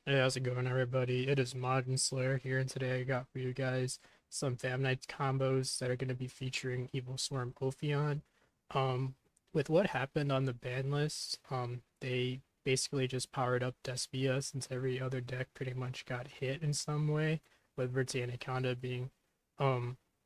Hey, how's it going, everybody? It is Modern Slayer here, and today I got for you guys some Fam Nights combos that are going to be featuring Evilswarm Ophion. Um, with what happened on the ban list, they basically just powered up Despia since every other deck pretty much got hit in some way, with Verti and Akanda being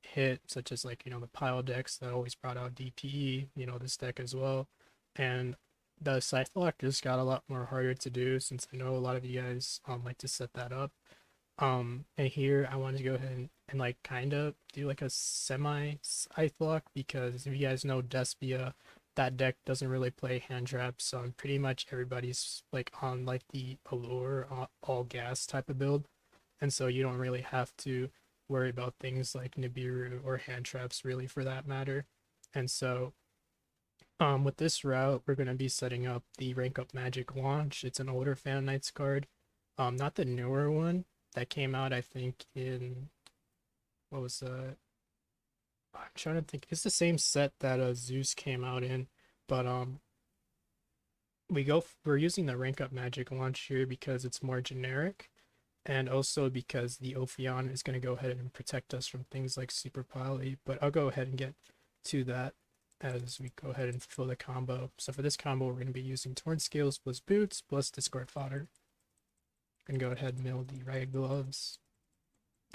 hit, such as like, the pile decks that always brought out DPE, this deck as well. And the scythe lock just got a lot more harder to do since I know a lot of you guys like to set that up. And here I wanted to go ahead and like kind of do like a semi scythe lock because if you guys know Despia, that deck doesn't really play hand traps, so pretty much everybody's like on like the allure all gas type of build, and so you don't really have to worry about things like Nibiru or hand traps really for that matter. And so with this route, we're going to be setting up the Rank Up Magic launch. It's an older Fan Knights card, not the newer one that came out, I think, in what was I'm trying to think. It's the same set that Zeus came out in, but we're using the Rank Up Magic launch here because it's more generic, and also because the Ophion is going to go ahead and protect us from things like Super Poly. But I'll go ahead and get to that as we go ahead and fulfill the combo. So for this combo, we're going to be using Torn Scales plus Boots plus Discord Fodder. I'm going to go ahead and mill the Riot Gloves.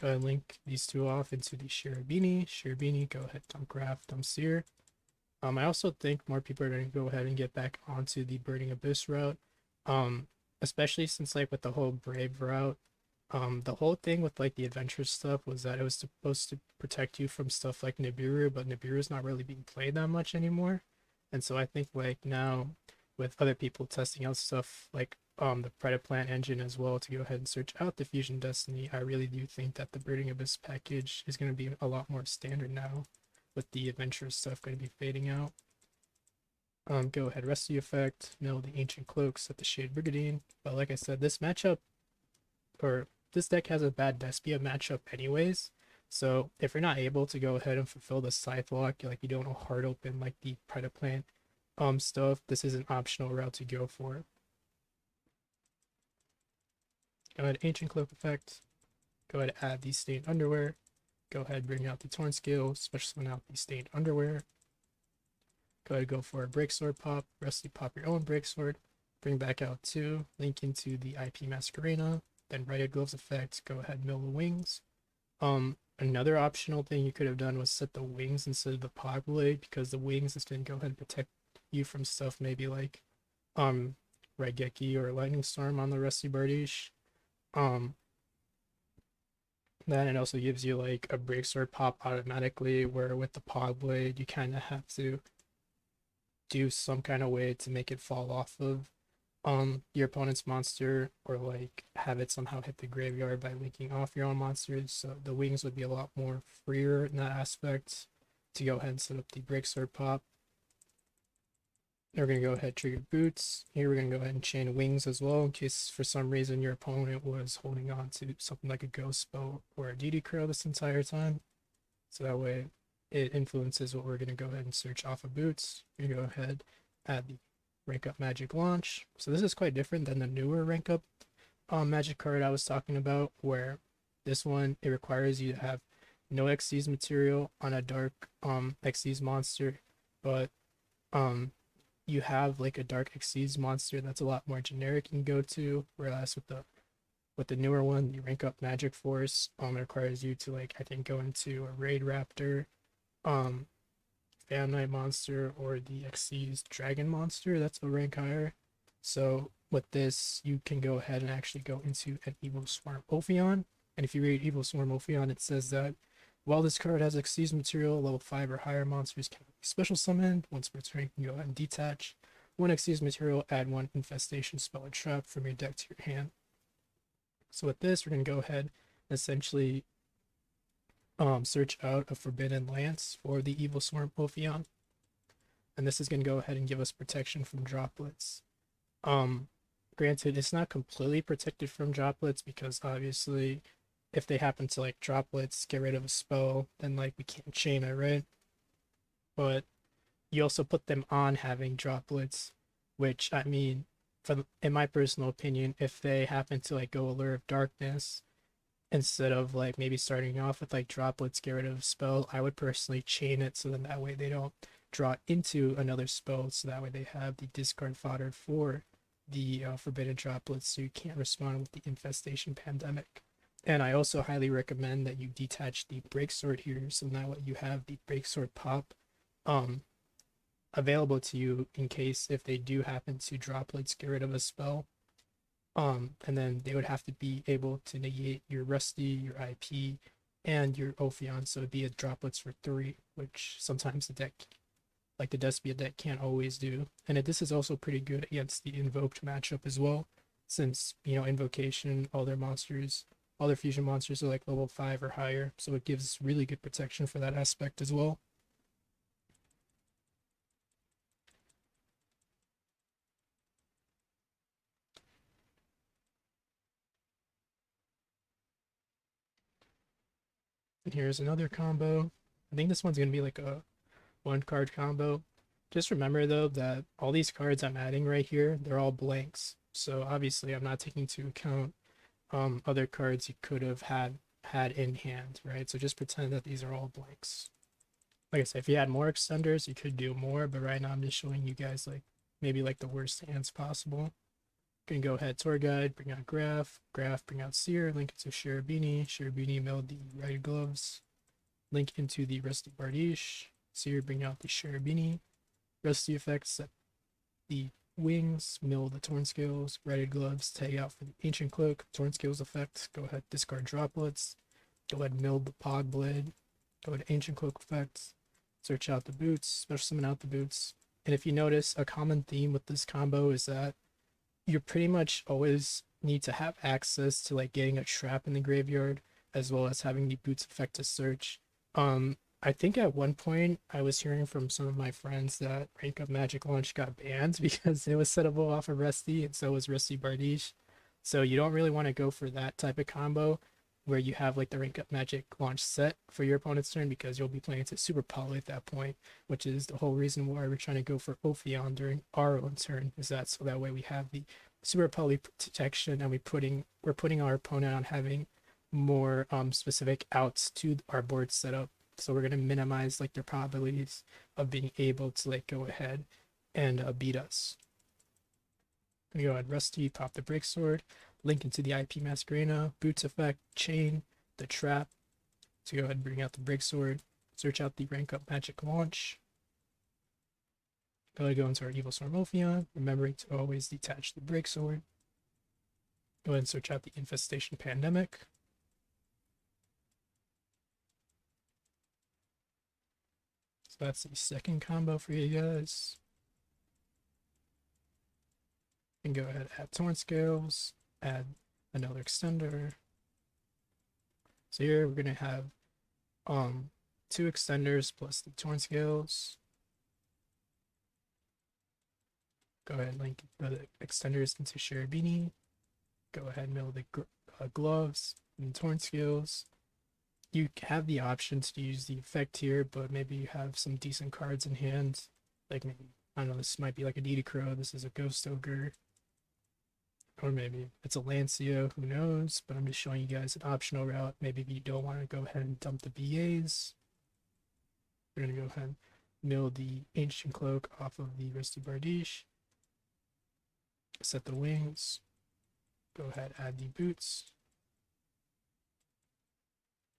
Go ahead and link these two off into the Shirabini. Shirabini, go ahead, dump Graph, dump Seer. I also think more people are going to go ahead and get back onto the Burning Abyss route, um, especially since like with the whole Brave route, the whole thing with like the adventure stuff was that it was supposed to protect you from stuff like Nibiru, but Nibiru is not really being played that much anymore. And so I think like now with other people testing out stuff like the Predaplant engine as well to go ahead and search out the Fusion Destiny, I really do think that the Burning Abyss package is going to be a lot more standard now with the adventure stuff going to be fading out. Go ahead, rest the effect, mill the Ancient Cloak, set the Shade Brigadine. But like I said, this matchup or this deck has a bad Despia matchup anyways. So if you're not able to go ahead and fulfill the Scythe lock, like you don't hard open like the Predaplant stuff, this is an optional route to go for. Go ahead, Ancient Cloak effect. Go ahead, add the Stained Underwear. Go ahead, bring out the Torn Scale, special summon out the Stained Underwear. Go ahead, go for a Breaksword pop. Rusty pop your own Breaksword. Bring back out two. Link into the IP Masquerena. Then Riot Gloves effect. Go ahead, mill the wings. Another optional thing you could have done was set the wings instead of the pod blade because the wings is going to go ahead and protect you from stuff maybe like Raigeki or Lightning Storm on the Rusty Bardiche. Um, then it also gives you like a Breaksword pop automatically, where with the pod blade you kind of have to do some kind of way to make it fall off of your opponent's monster or like have it somehow hit the graveyard by linking off your own monsters. So the wings would be a lot more freer in that aspect to go ahead and set up the Breaksword pop. We're going to go ahead trigger boots. Here we're going to go ahead and chain wings as well in case for some reason your opponent was holding on to something like a ghost spell or a DD curl this entire time. So that way it influences what we're going to go ahead and search off of boots. We're going to go ahead, add the rank up magic launch. So this is quite different than the newer rank up magic card I was talking about, where this one it requires you to have no Xyz material on a dark Xyz monster, but um you have like a dark Xyz monster that's a lot more generic you can go to, whereas with the newer one, the rank up magic force, it requires you to like I think go into a raid raptor, um, fan knight monster, or the Xyz dragon monster. That's a rank higher. So with this, you can go ahead and actually go into an Evilswarm Ophion. And if you read Evilswarm Ophion, it says that while this card has Xyz material, level 5 or higher monsters can be special summoned. Once per turn, you can go ahead and detach one Xyz material, add one infestation spell or trap from your deck to your hand. So with this, we're going to go ahead and essentially search out a Forbidden Lance for the Evilswarm Ophion. And this is going to go ahead and give us protection from droplets. Um, Granted, it's not completely protected from droplets because obviously if they happen to like droplets get rid of a spell, then like we can't chain it, right? But you also put them on having droplets, which I mean, in my personal opinion, if they happen to like go Allure of Darkness instead of like maybe starting off with like droplets, get rid of spell, I would personally chain it so then that way they don't draw into another spell, so that way they have the discard fodder for the forbidden droplets, so you can't respond with the infestation pandemic. And I also highly recommend that you detach the breaksword here, so now you have the breaksword pop um available to you in case if they do happen to droplets get rid of a spell. And then they would have to be able to negate your Rusty, your IP, and your Ophion, so it'd be a droplets for 3, which sometimes the deck, like the Despia deck, can't always do. And this is also pretty good against the Invoked matchup as well, since, you know, Invocation, all their monsters, all their fusion monsters are like level 5 or higher, so it gives really good protection for that aspect as well. And here's another combo. I think this one's gonna be like a 1 card combo. Just remember though that all these cards I'm adding right here, they're all blanks. So obviously I'm not taking into account other cards you could have had in hand, right? So just pretend that these are all blanks. Like I said, if you had more extenders, you could do more, but right now I'm just showing you guys like maybe like the worst hands possible. Gonna go ahead, tour guide, bring out Graph, bring out Seer, link it to Cherubini, meld the Red Gloves, link into the Rusty Bardiche, Seer, bring out the Cherubini, Rusty effects, set the wings, mill the Torn Scales, Red Gloves, tag out for the Ancient Cloak, Torn Scales effect, go ahead, discard droplets, go ahead, mill the Pog Blade, go ahead, Ancient Cloak effects, search out the boots, special summon out the boots. And if you notice, a common theme with this combo is that you pretty much always need to have access to like getting a trap in the graveyard as well as having the boots effect to search. I think at one point I was hearing from some of my friends that Rank Up Magic Launch got banned because it was settable off of Rusty and so was Rusty Bardiche. So you don't really want to go for that type of combo where you have like the Rank Up Magic Launch set for your opponent's turn because you'll be playing to Super Poly at that point, which is the whole reason why we're trying to go for Ophion during our own turn, is that so that way we have the Super Poly protection and we're putting our opponent on having more specific outs to our board setup. So we're gonna minimize like their probabilities of being able to like go ahead and beat us. I'm gonna go ahead, Rusty, pop the break sword, link into the IP Masquerena, boots effect, chain, the trap. So go ahead and bring out the break sword, search out the rank up magic launch. Go ahead and go into our Evilswarm Ophion, remembering to always detach the break sword. Go ahead and search out the infestation pandemic. So that's the second combo for you guys. And go ahead, add Torn Scales, add another extender. So here we're gonna have 2 extenders plus the Torn Scales. Go ahead and link the extenders into Cherubini. Go ahead and mill the gloves and Torn Scales. You have the option to use the effect here, but maybe you have some decent cards in hand. Like maybe, I don't know, this might be like a Deity Crow, this is a Ghost Ogre. Or maybe it's a Lancia, who knows? But I'm just showing you guys an optional route. Maybe if you don't want to go ahead and dump the BAs, we're going to go ahead and mill the Ancient Cloak off of the Rusty Bardiche. Set the wings. Go ahead, add the boots.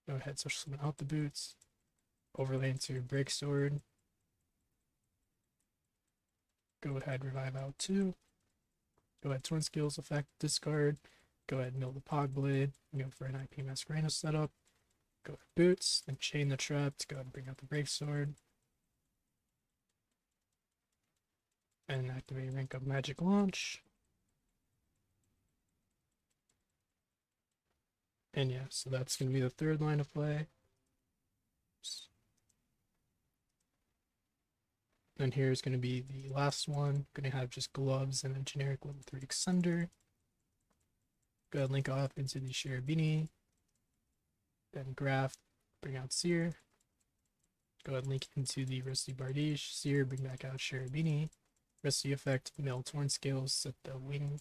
Go ahead, social summon out the boots. Overlay into your break sword. Go ahead, revive out 2. Go ahead, Torn Skills effect, discard. Go ahead, mill the Pog Blade. Go for an IP Masquerena setup. Go ahead, boots, then chain the trap to go ahead and bring out the break sword. And activate rank up magic launch. And yeah, so that's going to be the third line of play. And here's going to be the last one. Going to have just gloves and a generic level 3 extender. Go ahead, link off into the Cherubini. Then Graph, bring out Seer. Go ahead, link into the Rusty Bardiche. Seer, bring back out Cherubini. Rest of the effect, mill torn scales, set the wing.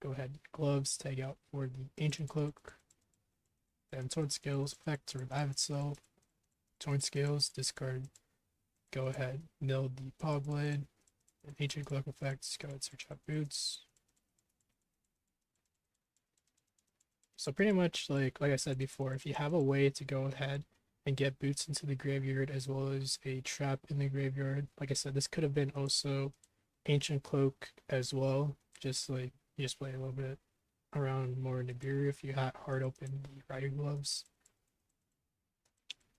Go ahead, gloves, tag out for the ancient cloak. Then torn scales effect to revive itself. Torn scales, discard. Go ahead, mill the paw blade. And ancient cloak effects, go ahead, search out boots. So pretty much like I said before, if you have a way to go ahead and get boots into the graveyard as well as a trap in the graveyard, like I said, this could have been also ancient cloak as well. Just like you just play a little bit around more Nibiru if you had hard open the rider gloves.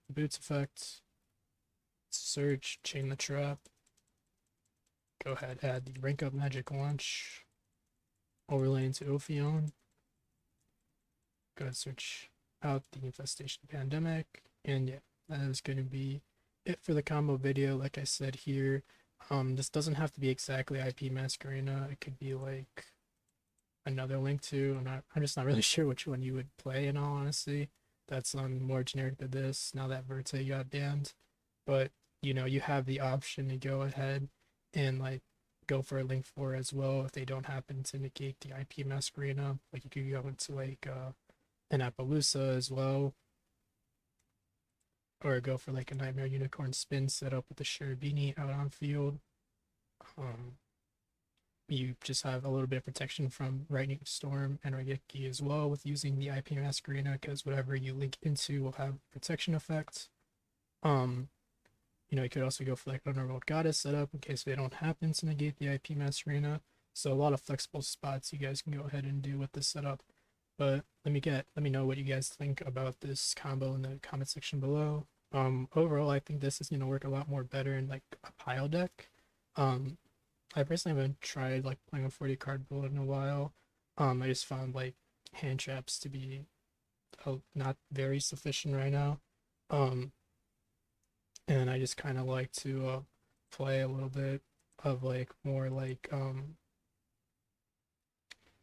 Boots effect, search, chain the trap. Go ahead, add the rank up magic launch, overlay into Ophion. Go ahead, search out the infestation pandemic, and yeah, that is going to be it for the combo video. Like I said here, this doesn't have to be exactly IP Masquerena. It could be like another link to. I'm just not really sure which one you would play in all honesty. That's more generic than this now that Verte got banned. But you know, you have the option to go ahead and like go for a link 4 as well if they don't happen to negate the IP Masquerena. Like you could go into like an Appaloosa as well, or go for like a Nightmare Unicorn spin setup with the Cherubini out on field. You just have a little bit of protection from Lightning Storm and Raigeki as well with using the IP Masquerena, because whatever you link into will have protection effects. You know, you could also go for like Underworld Goddess setup in case they don't happen to negate the IP Masquerena. So a lot of flexible spots you guys can go ahead and do with this setup. But let me know what you guys think about this combo in the comment section below. Overall, I think this is gonna work a lot more better in like a pile deck. I personally haven't tried like playing a 40 card build in a while. I just found like hand traps to be not very sufficient right now. And I just kind of like to play a little bit of like more like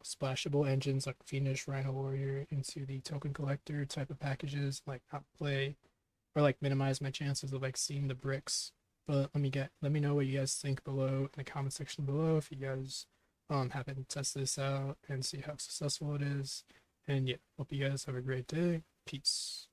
splashable engines like Fiendish Rhino Warrior into the token collector type of packages, like not play or like minimize my chances of like seeing the bricks. But let me know what you guys think below in the comment section below if you guys happen to test this out and see how successful it is. And yeah, hope you guys have a great day. Peace.